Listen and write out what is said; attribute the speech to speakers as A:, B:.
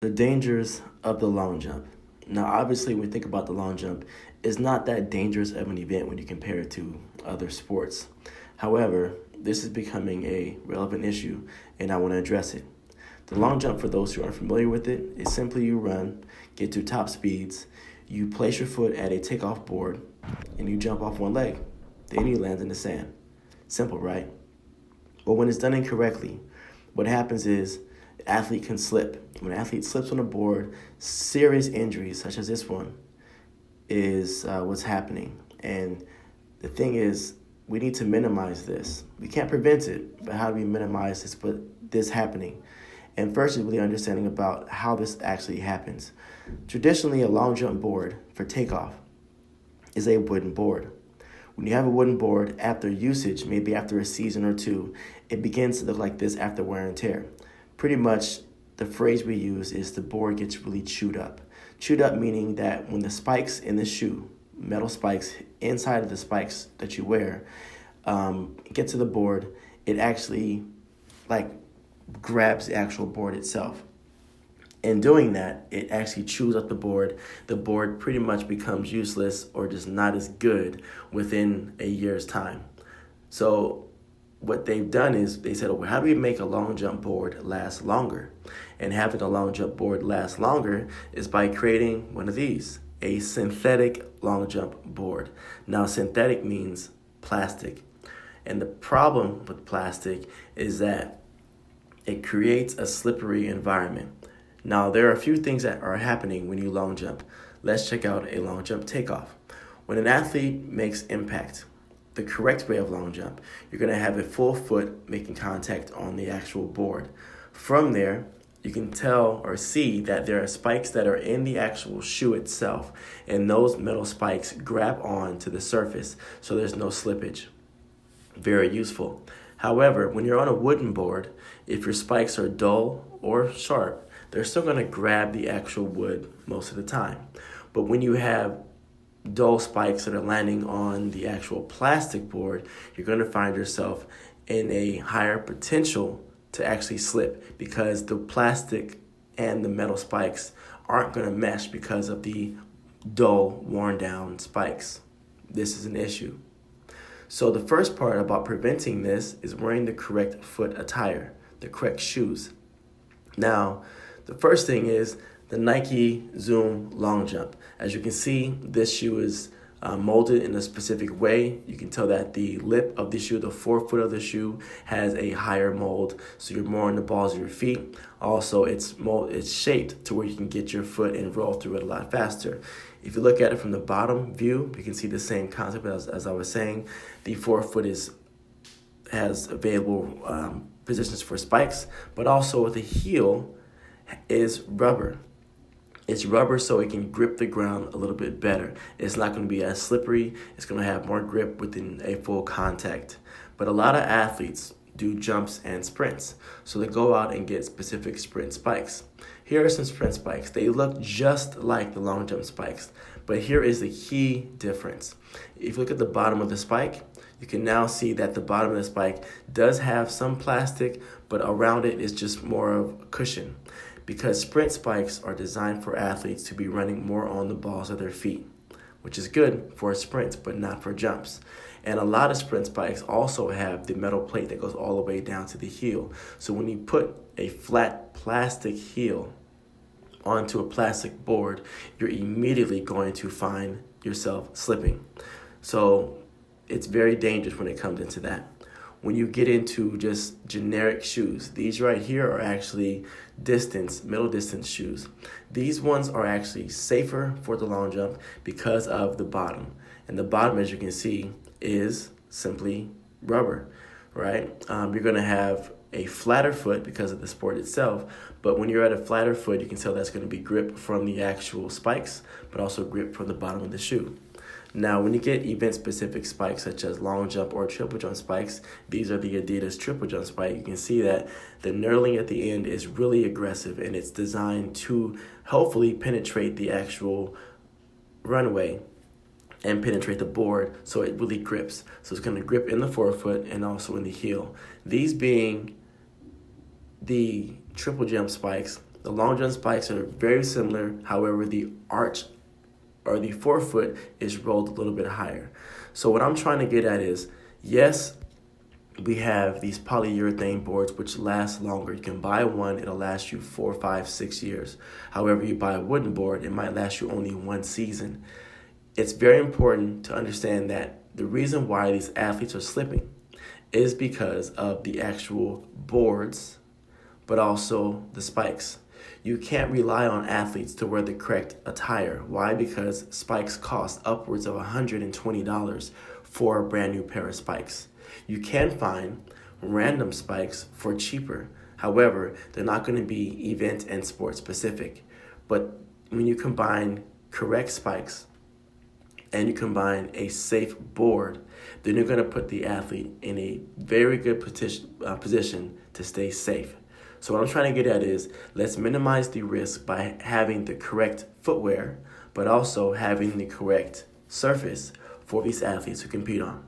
A: The dangers of the long jump. Now, obviously, when we think about the long jump, it's not that dangerous of an event when you compare it to other sports. However, this is becoming a relevant issue, and I want to address it. The long jump, for those who aren't familiar with it, is simply you run, get to top speeds, you place your foot at a takeoff board, and you jump off one leg. Then you land in the sand. Simple, right? But when it's done incorrectly, what happens is the athlete can slip. When an athlete slips on a board, serious injuries, such as this one, is what's happening. And the thing is, we need to minimize this. We can't prevent it, but how do we minimize this happening? And first is really understanding about how this actually happens. Traditionally, a long jump board for takeoff is a wooden board. When you have a wooden board, after usage, maybe after a season or two, it begins to look like this after wear and tear. Pretty much the phrase we use is the board gets really chewed up. Chewed up meaning that when the spikes in the shoe, metal spikes inside of the spikes that you wear, get to the board, it actually like grabs the actual board itself. In doing that, it actually chews up the board. The board pretty much becomes useless or just not as good within a year's time. So what they've done is they said, well, how do we make a long jump board last longer? And having a long jump board last longer is by creating one of these, a synthetic long jump board. Now, synthetic means plastic. And the problem with plastic is that it creates a slippery environment. Now, there are a few things that are happening when you long jump. Let's check out a long jump takeoff. When an athlete makes impact, the correct way of long jump, you're going to have a full foot making contact on the actual board. From there, you can tell or see that there are spikes that are in the actual shoe itself, and those metal spikes grab on to the surface, so there's no slippage. Very useful. However, when you're on a wooden board, if your spikes are dull or sharp, they're still going to grab the actual wood most of the time. But when you have dull spikes that are landing on the actual plastic board, you're going to find yourself in a higher potential to actually slip because the plastic and the metal spikes aren't going to mesh because of the dull, worn down spikes. This is an issue. So the first part about preventing this is wearing the correct foot attire, the correct shoes. Now, the first thing is the Nike Zoom Long Jump. As you can see, this shoe is molded in a specific way. You can tell that the lip of the shoe, the forefoot of the shoe, has a higher mold, so you're more on the balls of your feet. Also, it's shaped to where you can get your foot and roll through it a lot faster. If you look at it from the bottom view, you can see the same concept as I was saying. The forefoot has available positions for spikes, but also the heel is rubber. It's rubber so it can grip the ground a little bit better. It's not going to be as slippery. It's going to have more grip within a full contact. But a lot of athletes do jumps and sprints. So they go out and get specific sprint spikes. Here are some sprint spikes. They look just like the long jump spikes. But here is the key difference. If you look at the bottom of the spike, you can now see that the bottom of the spike does have some plastic, but around it is just more of a cushion. Because sprint spikes are designed for athletes to be running more on the balls of their feet, which is good for sprints, but not for jumps. And a lot of sprint spikes also have the metal plate that goes all the way down to the heel. So when you put a flat plastic heel onto a plastic board, you're immediately going to find yourself slipping. So it's very dangerous when it comes into that. When you get into just generic shoes, these right here are actually middle distance shoes. These ones are actually safer for the long jump because of the bottom. And the bottom, as you can see, is simply rubber, right? You're going to have a flatter foot because of the sport itself, but when you're at a flatter foot, you can tell that's going to be grip from the actual spikes, but also grip from the bottom of the shoe. Now, when you get event-specific spikes such as long jump or triple jump spikes, these are the Adidas triple jump spike. You can see that the knurling at the end is really aggressive, and it's designed to hopefully penetrate the actual runway and penetrate the board so it really grips. So it's going to grip in the forefoot and also in the heel. These being the triple jump spikes The long jump spikes are very similar. However, the arch or the forefoot is rolled a little bit higher. So what I'm trying to get at is, yes, we have these polyurethane boards which last longer. You can buy one, it'll last you 4, 5, 6 years. However, you buy a wooden board, it might last you only one season. It's very important to understand that the reason why these athletes are slipping is because of the actual boards, but also the spikes. You can't rely on athletes to wear the correct attire. Why? Because spikes cost upwards of $120 for a brand new pair of spikes. You can find random spikes for cheaper. However, they're not going to be event and sport specific. But when you combine correct spikes and you combine a safe board, then you're going to put the athlete in a very good position to stay safe. So what I'm trying to get at is, let's minimize the risk by having the correct footwear, but also having the correct surface for these athletes to compete on.